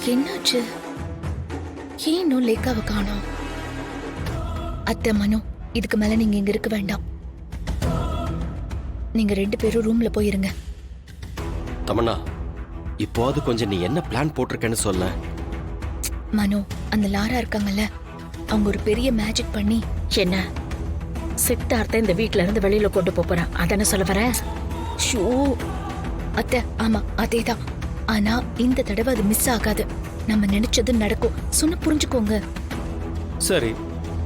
என்னாச்சு? ஏன் இன்னும் லேக்காவை காணோம்? அத்தை மனு, இதுக்கு மேல நீங்க இங்க இருக்க வேண்டாம். நீங்க 2 பேரும் ரூம்ல போயிருங்க. தமன்னா, இப்போது கொஞ்சம் நீ என்ன பிளான் போட்டிருக்கேன்னு சொல்ல. மனு, அந்த லாரா இருக்காங்கல்ல, அவங்க ஒரு பெரிய மேஜிக் பண்ணி என்ன சித்தார்த்த இந்த வீட்ல இருந்து வெளியில கொண்டு போறான், அதானே சொல்ல வர? ஷூ அத்தை, ஆமா அதேதான். ஆனா இந்த தடவை அது மிஸ் ஆகாது. நம்ம நினைச்சது நடக்கும். சொன்ன புரிஞ்சுக்கோங்க. சரி,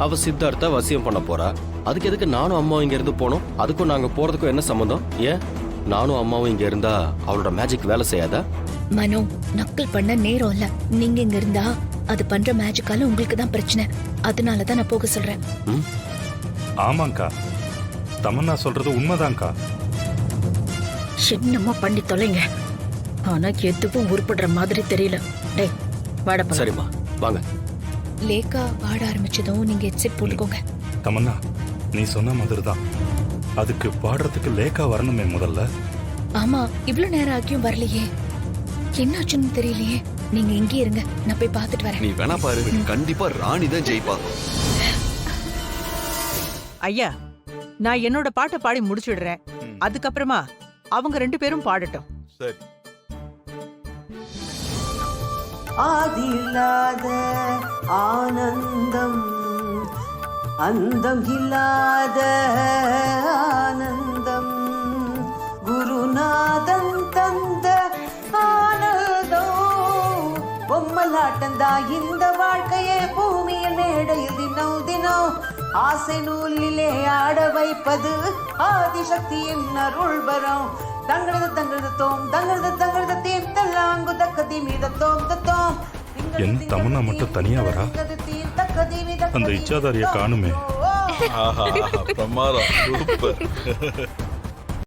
அவ சித்தார்த்தா வசியம் பண்ண போறா. அதுக்கு எதுக்கு நானும் அம்மாவும் இங்க இருந்து போனோம்? அதுக்கும் நாங்க போறதுக்கும் என்ன சம்பந்தம்? ஏன் நானும் அம்மாவும் இங்க இருந்தா அவளோட மேஜிக் வேலை செய்யாதா? மனோ, நக்கல் பண்ண நேரம் இல்ல. நீங்க இங்க இருந்தா அது பண்ற மேஜிக்கால உங்களுக்கு தான் பிரச்சனை. அதனாலதான் நான் போக சொல்றேன். ஆமாங்கா, தமன்னா சொல்றது உண்மைதான்க்கா. என்னமோ பண்ணி தொலைங்க, ஆனா எதுவும் உருப்படுற மாதிரி தெரியல. டேய் வாடப்பா. சரிம்மா, வாங்க. லேக்கா பாட ஆரம்பிச்சதும் நீங்க ஹெட்செட் போட்டுக்கோங்க. தமன்னா, நீ சொன்ன மாதிரி தான். அதுக்கு பாடுறதுக்கு லேக்கா வரணுமே முதல்ல. ஆமா, இவ்ளோ நேரம் ஆகியும் வரலையே. என்னாச்சுன்னு தெரியலையே. நீங்க இங்கே இருங்க, நான் போய் பார்த்துட்டு வரேன். நீ வேணா பாரு, கண்டிப்பா ராணி தான் ஜெயிப்பா. ஐயா, நான் என்னோட பாட்டை பாடி முடிச்சிடுறேன். அதுக்கப்புறமா அவங்க 2 பேரும் பாடட்டும். சரி. ஆதியில்லாத ஆனந்தம், அந்தம் இல்லாத ஆனந்தம், குருநாதன் தந்த ஆனந்தம். பொம்மலாட்டந்தா இந்த வாழ்க்கையே பூமியில் மேடையில் தினம் தினம் ஆசை நூலிலே ஆட வைப்பது ஆதிசக்தியின் அருள் வரம். தங்களது தங்களது தோம் தங்களது தங்களது தீம் தல்லாங்கு தக்கதி மீத தோம் தத்தோம். என் தமன்னா மட்டும் தனியா வரா? அந்த இச்சாதாரிய காணுமே. பிரமாதம், சூப்பர்.